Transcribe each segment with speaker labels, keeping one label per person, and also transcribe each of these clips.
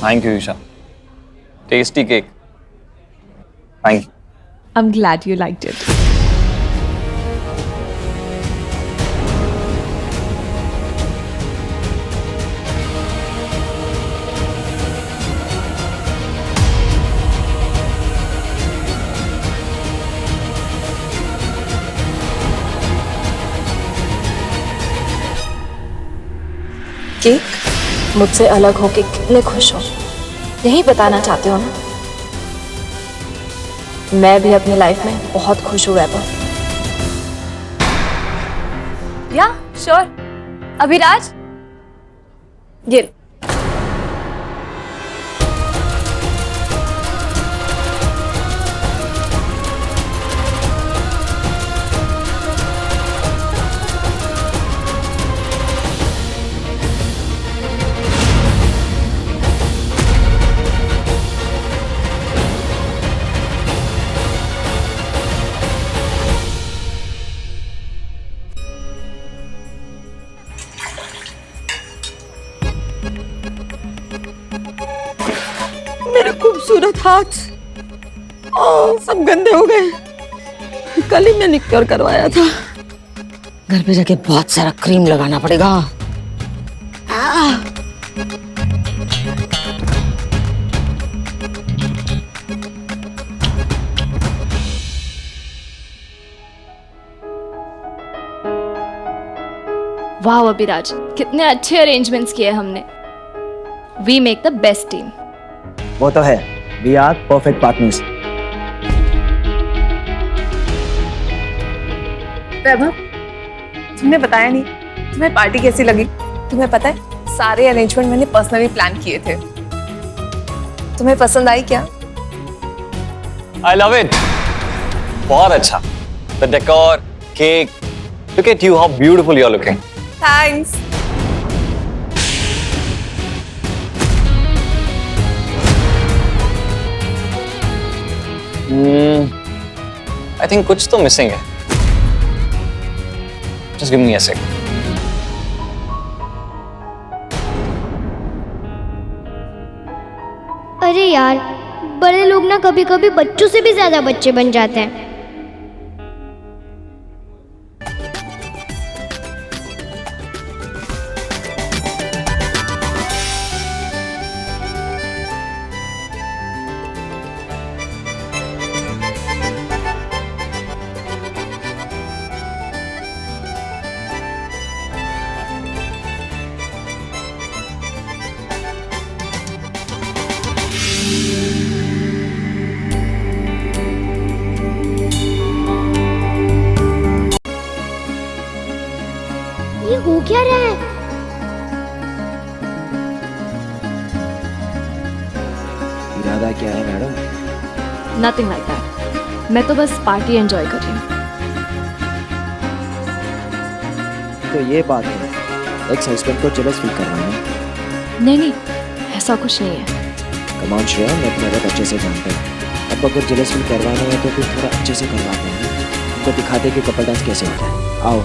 Speaker 1: Thank you Isha, tasty cake, thank you.
Speaker 2: I'm glad you liked it.
Speaker 3: Cake, मुझसे अलग होके कितने खुश हो, यही बताना चाहते हो ना? मैं भी अपनी लाइफ में बहुत खुश हूँ वैभव।
Speaker 4: या श्योर। अभिराज,
Speaker 3: ये
Speaker 5: मेरे खूबसूरत हाथ सब गंदे हो गए। कल ही मैंने क्योर करवाया था। घर पे जाके बहुत सारा क्रीम लगाना पड़ेगा।
Speaker 4: वाह अभिराज, कितने अच्छे अरेंजमेंट्स किए हमने। We make the best team.
Speaker 6: वो तो है, we are perfect partners.
Speaker 3: Vaibhav, तुमने बताया नहीं, तुम्हें पार्टी कैसी लगी? तुम्हें पता है, सारे अरेंजमेंट मैंने पर्सनली प्लान किए थे। तुम्हें पसंद आई क्या?
Speaker 1: I love it. बहुत अच्छा। The decor, cake. Look at you, how beautiful you're looking.
Speaker 3: Thanks.
Speaker 1: I think कुछ तो मिसिंग है। Just give me a sec.
Speaker 7: अरे यार, बड़े लोग ना कभी कभी बच्चों से भी ज्यादा बच्चे बन जाते हैं। ये हो क्या रहा है?
Speaker 6: इरादा क्या है मैडम?
Speaker 4: Nothing like that. मैं तो बस पार्टी एंजॉय कर रही हूँ।
Speaker 6: तो ये बात है, एक्स हस्बैंड को जेलस फील करवाना है।
Speaker 4: नहीं नहीं, ऐसा कुछ नहीं है।
Speaker 6: कम ऑन श्रेया, मैं तुम्हें बहुत अच्छे से जानता हूँ। अब अगर जेलस फील करवाना है तो फिर थोड़ा अच्छे से करवाते हैं। उनको दिखाते कि कपल डांस कैसे होता है। आओ।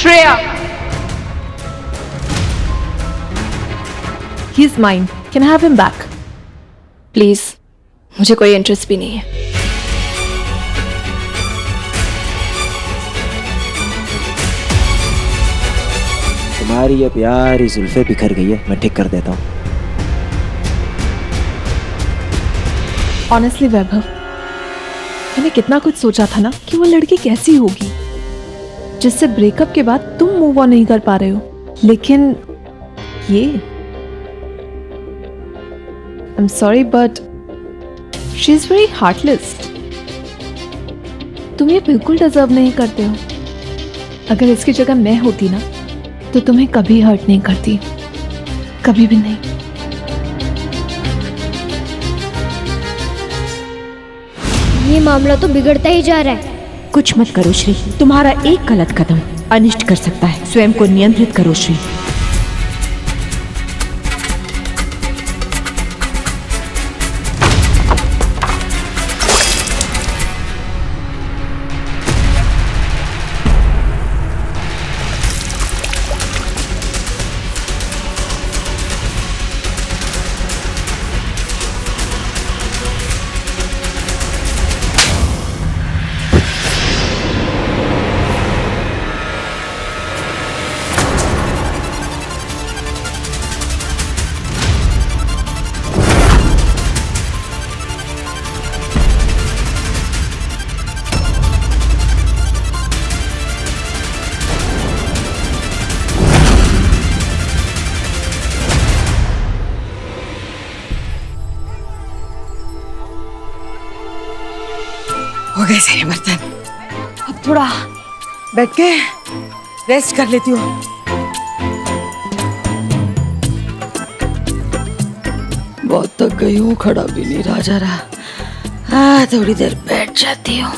Speaker 2: Shreya, He's mine. Can I have him back?
Speaker 4: Please, मुझे कोई इंटरेस्ट भी नहीं है।
Speaker 6: तुम्हारी ये प्यारी जुल्फे बिखर गई है, मैं ठीक कर देता हूँ।
Speaker 2: Honestly, वैभव, मैंने कितना कुछ सोचा था ना कि वो लड़की कैसी होगी जिससे ब्रेकअप के बाद तुम मूव ऑन नहीं कर पा रहे हो, लेकिन ये I'm sorry but she's very heartless. तुम ये बिल्कुल डिजर्व नहीं करते हो। अगर इसकी जगह मैं होती ना तो तुम्हें कभी हर्ट नहीं करती, कभी भी नहीं।
Speaker 7: ये मामला तो बिगड़ता ही जा रहा है।
Speaker 5: कुछ मत करो श्री, तुम्हारा एक गलत कदम अनिष्ट कर सकता है। स्वयं को नियंत्रित करो श्री। हो गए सारे बर्तन, अब थोड़ा बैठ के रेस्ट कर लेती हूँ। बहुत थक गई हूँ, खड़ा भी नहीं रहा जा रहा। थोड़ी देर बैठ जाती हूँ।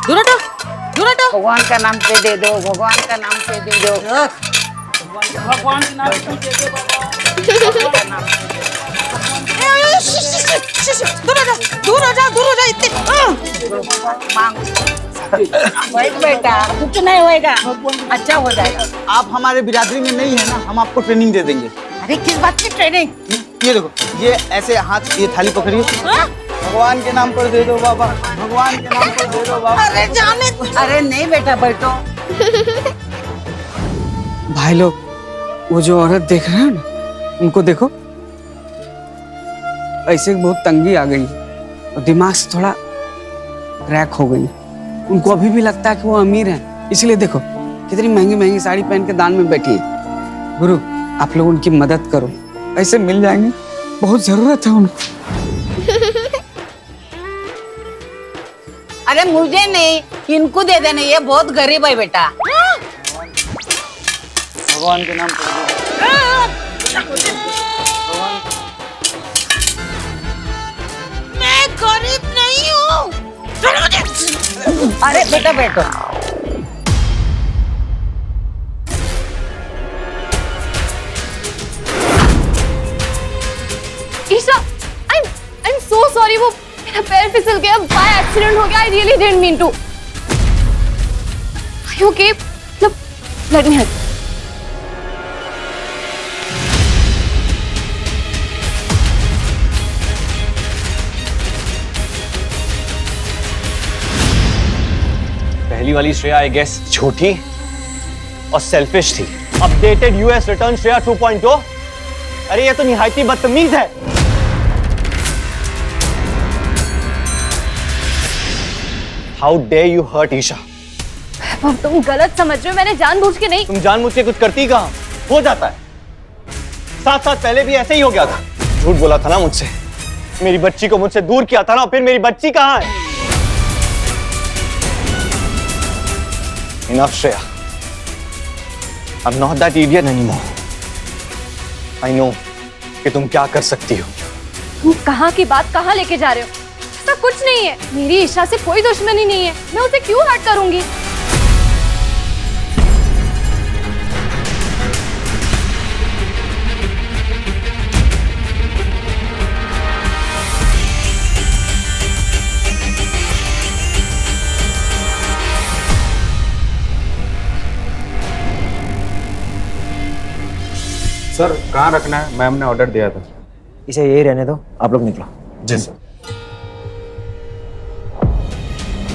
Speaker 5: दूर हटो, दूर हटो।
Speaker 8: भगवान का नाम पे दे दो, भगवान का नाम पे दे दो, भगवान का नाम पे दे दो बाबा।
Speaker 5: दूर हो जा इतने।
Speaker 8: बैठ बेटा, कुछ नहीं होएगा, अच्छा हो जाएगा।
Speaker 9: आप हमारे बिरादरी में नहीं है ना, हम आपको ट्रेनिंग दे देंगे।
Speaker 8: अरे किस बात की ट्रेनिंग?
Speaker 9: ये देखो, ये ऐसे हाथ, ये थाली पकड़िए। भगवान के नाम पर दे दो बाबा, भगवान के नाम पर दे दो बाबा।
Speaker 8: अरे जाने, अरे नहीं बेटा बैठो।
Speaker 9: भाई लोग, वो जो औरत देख रहे हो ना, उनको देखो, ऐसे बहुत तंगी आ गई और दिमाग से थोड़ा क्रैक हो गई। उनको अभी भी लगता है कि वो अमीर हैं, इसलिए देखो कितनी महंगी महंगी साड़ी पहन के दान में बैठी है। गुरु, आप लोग उनकी मदद करो, ऐसे मिल जाएंगे, बहुत जरूरत है उनको।
Speaker 8: अरे मुझे नहीं, इनको दे देना, ये बहुत गरीब है बेटा।
Speaker 9: भगवान के नाम पर
Speaker 8: मैं गरीब नहीं हूँ। अरे बेटा बैठो।
Speaker 4: ईशा, I'm so sorry, वो मेरा पैर फिसल गया, बाय एक्सीडेंट हो गया। I really didn't mean to. Are you okay? Let me help.
Speaker 1: पहली वाली श्रेया आई गेस झूठी और सेल्फिश थी। Updated US return Shreya 2.0। अरे ये तो निहायती बदतमीज है। How dare you hurt Isha.
Speaker 4: तुम गलत समझ रहे हो, मैंने जानबूझ के नहीं।
Speaker 1: तुम जानबूझ के कुछ करती कहाँ, हो जाता है। साथ साथ पहले भी ऐसे ही हो गया था। झूठ बोला था ना मुझसे, मेरी बच्ची को मुझसे दूर किया था ना, फिर मेरी बच्ची कहाँ है? Enough, Shreya. I'm not that idiot anymore. I know कि तुम क्या कर सकती हो।
Speaker 4: तुम कहाँ की बात कहाँ लेके जा रहे हो? ऐसा कुछ नहीं है, मेरी ईशा से कोई दुश्मनी नहीं है, मैं उसे क्यों हर्ट करूंगी?
Speaker 10: सर कहाँ रखना है? मैम ने ऑर्डर दिया था।
Speaker 6: इसे यही रहने दो, आप लोग निकलो।
Speaker 10: जी सर।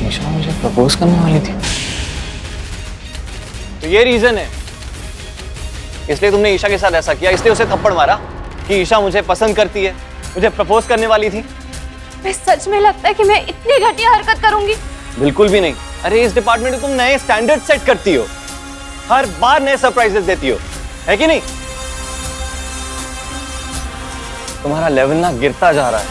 Speaker 1: ईशा मुझे प्रपोज करने वाली थी, तो ये रीजन है इसलिए तुमने ईशा के साथ ऐसा किया, इसलिए उसे थप्पड़ मारा कि ईशा मुझे पसंद करती है, मुझे प्रपोज करने वाली थी।
Speaker 4: मैं सच में लगता है कि मैं इतनी घटिया हरकत करूंगी?
Speaker 1: बिल्कुल भी नहीं। अरे इस डिपार्टमेंट में तुम नए स्टैंडर्ड सेट करती हो, हर बार नए सरप्राइजेस देती हो, है कि नहीं? तुम्हारा लेवल ना गिरता जा रहा है।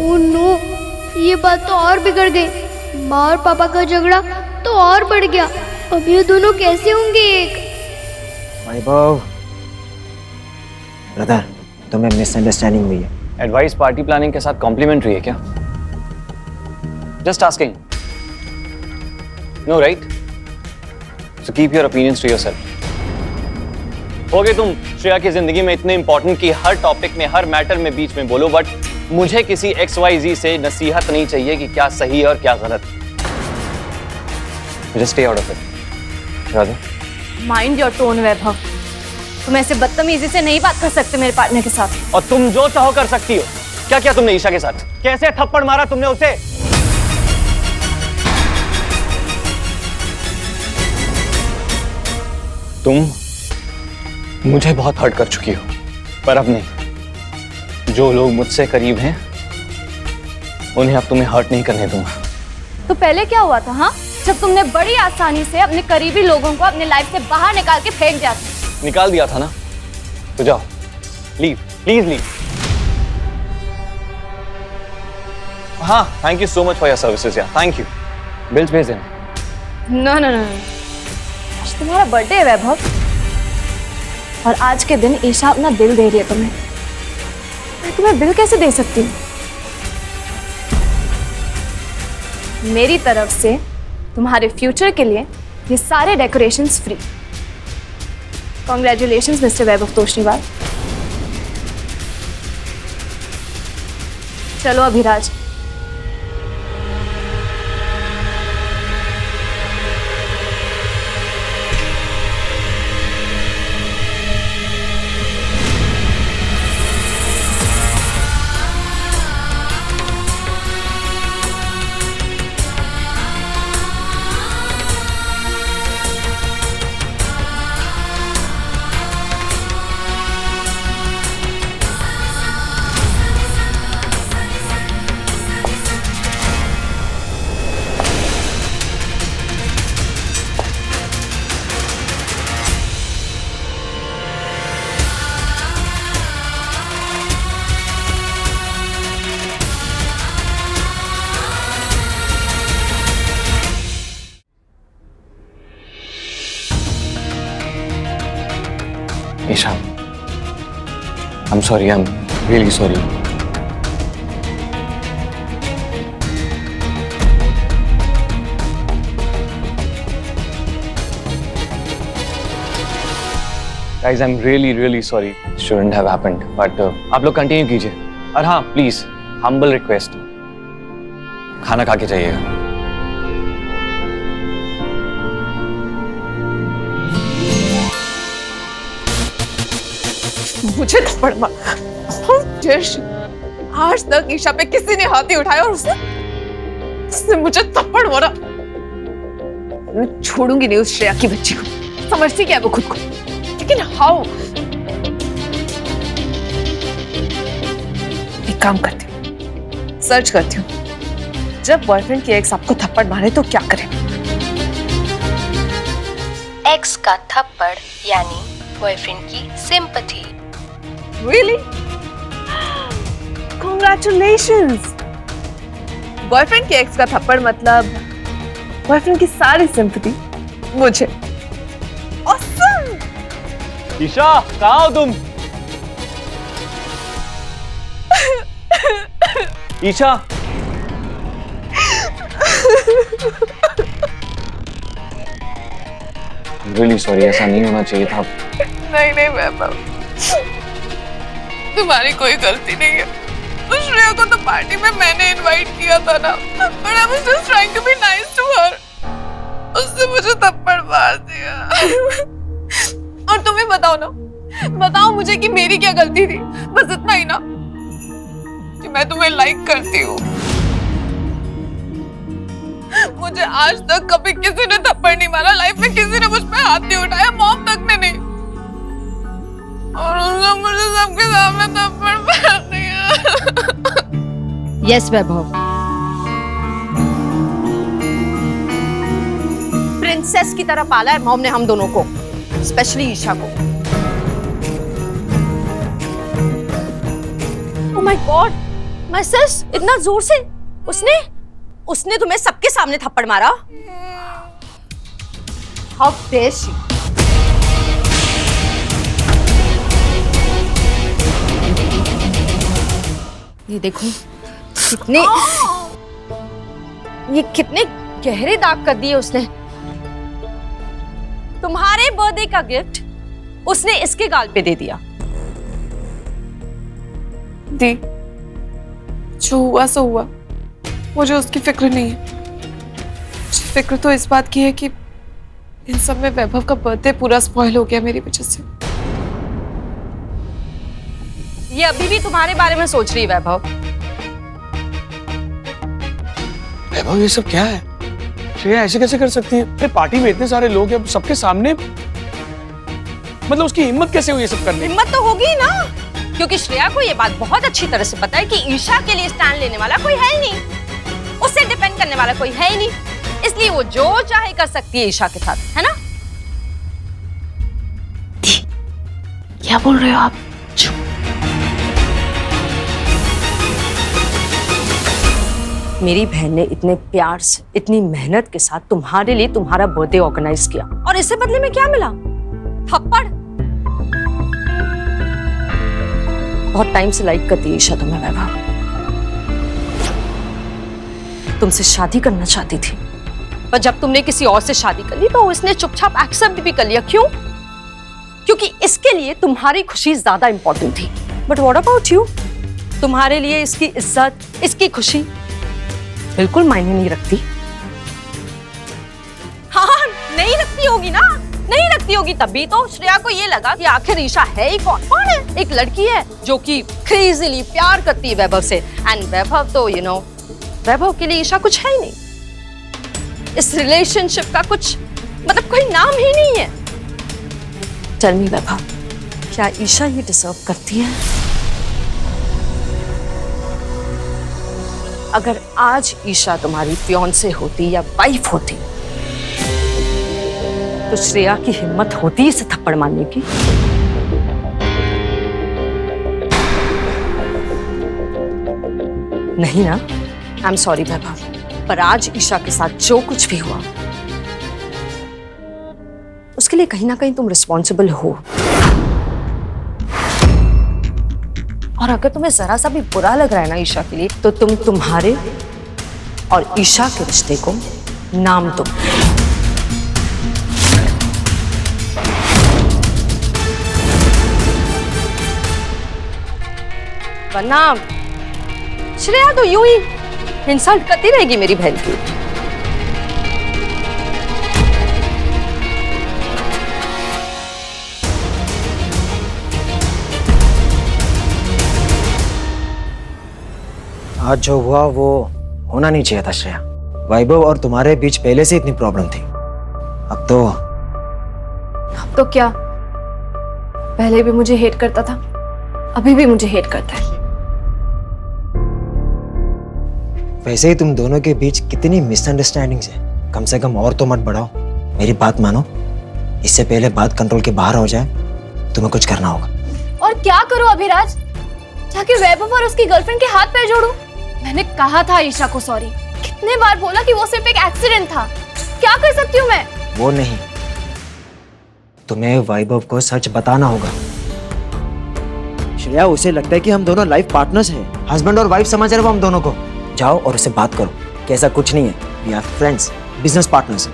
Speaker 7: ओह नो, ये बात तो और बिगड़ गई। माँ और पापा का झगड़ा तो और बढ़ गया। अब ये दोनों कैसे होंगे एक?
Speaker 6: वैभव ब्रदर, तुम्हें मिसअंडरस्टैंडिंग हुई है।
Speaker 1: एडवाइस पार्टी प्लानिंग के साथ कॉम्प्लीमेंट्री है क्या? Just asking. No right? So keep your opinions to yourself. हो गए तुम श्रेया की जिंदगी में इतने इंपॉर्टेंट कि हर टॉपिक में, हर मैटर में बीच में बोलो, बट मुझे किसी XYZ से नसीहत नहीं चाहिए कि क्या सही है और क्या गलत। Just stay out of it. Radha,
Speaker 4: mind your tone Vaibhav. तुम ऐसे बदतमीजी से नहीं बात कर सकते मेरे पार्टनर के साथ।
Speaker 1: और तुम जो चाहो कर सकती हो। क्या किया तुमने ईशा के साथ? कैसे थप्पड़ मारा तुमने उसे? तुम मुझे बहुत हर्ट कर चुकी हो, पर अब नहीं। जो लोग मुझसे करीब हैं उन्हें अब तुम्हें हर्ट नहीं करने दूंगा।
Speaker 4: तो पहले क्या हुआ था? हाँ, जब तुमने बड़ी आसानी से अपने करीबी लोगों को अपने लाइफ से बाहर निकाल के फेंक दिया था।
Speaker 1: निकाल दिया था ना, तो जाओ, लीव, प्लीज लीव। हाँ, thank you so much for your services यार, थैंक यू। बिल्स भेज देना।
Speaker 4: नो नो नो, आज तुम्हारा बर्थडे है वैभव, और आज के दिन ईशा अपना दिल दे रही है तुम्हें। मैं तुम्हें दिल कैसे दे सकती हूँ? मेरी तरफ से तुम्हारे फ्यूचर के लिए ये सारे डेकोरेशंस फ्री। कॉन्ग्रेचुलेशंस मिस्टर वैभव तोष्णीवाल। चलो Abhiraj.
Speaker 1: Isha, I'm sorry, I'm really sorry. Guys, I'm really sorry. Shouldn't have happened. But आप लोग कंटिन्यू कीजिए। और हाँ, प्लीज हम्बल रिक्वेस्ट, खाना खा के जाइएगा।
Speaker 3: मुझे थप्पड़ मार। आज तक ईशा पे किसी ने हाथ नहीं उठाया और उसने मुझे थप्पड़ मारा। मैं छोड़ूंगी नहीं उस श्रेया की बच्ची को। समझती क्या है वो खुद को? लेकिन हाउ? एक काम करती हूँ, सर्च करती हूँ। जब बॉयफ्रेंड की एक्स आपको थप्पड़ मारे तो क्या करें?
Speaker 11: एक्स का थप्पड़ यानी बॉयफ्रेंड की सिंपैथी।
Speaker 3: Really? Congratulations! बॉयफ्रेंड के एक्स का थप्पड़ मतलब बॉयफ्रेंड की सारी सिंपैथी मुझे। Awesome!
Speaker 1: ईशा, कहाँ हो तुम? ईशा, really sorry, ऐसा नहीं होना चाहिए था।
Speaker 3: नहीं वैभव, तुम्हारी कोई गलती नहीं है। उस श्रेया को तो पार्टी में मैंने इनवाइट किया था ना, but I was just trying to be nice to her. उसने मुझे थप्पड़ मार दिया। और तुम्हें बताओ ना, बताओ मुझे कि मेरी क्या गलती थी? बस इतना ही ना कि मैं तुम्हें लाइक करती हूँ। मुझे आज तक कभी किसी ने थप्पड़ नहीं मारा, लाइफ में किसी ने मुझ पे हाथ नहीं उठाया, मॉम तक ने नहीं। और उसने मुझे सबके सामने थप्पड़ मार दिया।
Speaker 8: यस वैभव,
Speaker 11: प्रिंसेस की तरह पाला है मॉम ने हम दोनों को, स्पेशली ईशा को। Oh my god, my sis, इतना जोर से उसने तुम्हें सबके सामने थप्पड़ मारा? How dare she. ये देखो कितने गहरे दाग कर दिए उसने। तुम्हारे बर्थडे का गिफ्ट उसने इसके गाल पे दे दिया।
Speaker 3: दी, जो हुआ सो हुआ, मुझे उसकी फिक्र नहीं है। फिक्र तो इस बात की है कि इन सब में वैभव का बर्थडे पूरा स्पॉइल हो गया मेरी वजह से।
Speaker 11: ये अभी भी तुम्हारे बारे में सोच रही है वैभव।
Speaker 12: वैभव ये सब क्या है? श्रेया ऐसे कैसे कर सकती है? अरे पार्टी में इतने सारे लोग हैं, सबके सामने, मतलब उसकी हिम्मत कैसे हुई ये सब करने?
Speaker 11: हिम्मत तो होगी ना, क्योंकि श्रेया को ये बात बहुत अच्छी तरह से पता है कि ईशा के लिए स्टैंड लेने वाला कोई है ही नहीं, उससे डिपेंड करने वाला कोई है ही नहीं, इसलिए वो जो चाहे कर सकती है ईशा के साथ, है ना?
Speaker 2: क्या बोल रहे हो आप?
Speaker 11: मेरी बहन ने इतने प्यार से, इतनी मेहनत के साथ तुम्हारे लिए तुम्हारा बर्थडे ऑर्गेनाइज किया, और इससे बदले में क्या मिला? थप्पड़। बहुत टाइम से लाइक करती है ईशा तुम्हें वैभव, तुमसे शादी करना चाहती थी, पर जब तुमने किसी और से शादी कर ली तो इसने चुपचाप एक्सेप्ट भी कर लिया। क्यों? क्योंकि इसके लिए तुम्हारी खुशी ज्यादा इंपॉर्टेंट थी। But what about you? तुम्हारे लिए इसकी इज्जत, इसकी खुशी बिल्कुल मायने नहीं रखती। हाँ, नहीं रखती होगी ना, नहीं रखती होगी, तभी तो श्रेया को ये लगा कि आखिर ईशा है ही कौन? कौन है? एक लड़की है जो कि क्रेजीली प्यार करती है वैभव से, एंड वैभव तो यू नो, वैभव के लिए ईशा कुछ है ही नहीं। इस रिलेशनशिप का कुछ मतलब कोई नाम ही नहीं है। टेल मी वैभव, क्या ईशा ये डिजर्व करती है? अगर आज ईशा तुम्हारी फियांसे होती या वाइफ होती तो श्रेया की हिम्मत होती इसे थप्पड़ मारने की? नहीं ना? आई एम सॉरी वैभव, पर आज ईशा के साथ जो कुछ भी हुआ उसके लिए कहीं ना कहीं तुम रिस्पॉन्सिबल हो। और अगर तुम्हें जरा सा भी बुरा लग रहा है ना ईशा के लिए, तो तुम तुम्हारे और ईशा के रिश्ते को नाम दो। वरना श्रेया तो यूं ही इंसल्ट करती रहेगी मेरी बहन की।
Speaker 6: आज जो हुआ वो होना नहीं चाहिए था श्रेया। वैभव और तुम्हारे बीच पहले से इतनी प्रॉब्लम थी, अब तो
Speaker 4: क्या? पहले भी मुझे हेट करता था, अभी भी मुझे हेट करता है।
Speaker 6: वैसे ही तुम दोनों के बीच कितनी मिसअंडरस्टैंडिंग्स है, कम से कम और तो मत बढ़ाओ। मेरी बात मानो, इससे पहले बात कंट्रोल के बाहर हो जाए, तुम्हें कुछ करना होगा।
Speaker 4: और क्या करूं अभिराज? जाके वैभव और उसकी गर्लफ्रेंड के हाथ पैर जोड़ूं? मैंने कहा था ईशा को सॉरी, कितने बार बोला कि वो सिर्फ एक एक्सीडेंट था। क्या कर सकती हूँ मैं?
Speaker 6: वो नहीं, तुम्हें वैभव को सच बताना होगा। श्रेया, उसे लगता है कि हम दोनों लाइफ पार्टनर्स हैं, हस्बैंड और वाइफ समझ रहे हो हम दोनों को। जाओ और उससे बात करो कि ऐसा कुछ नहीं है, we are friends, business partners.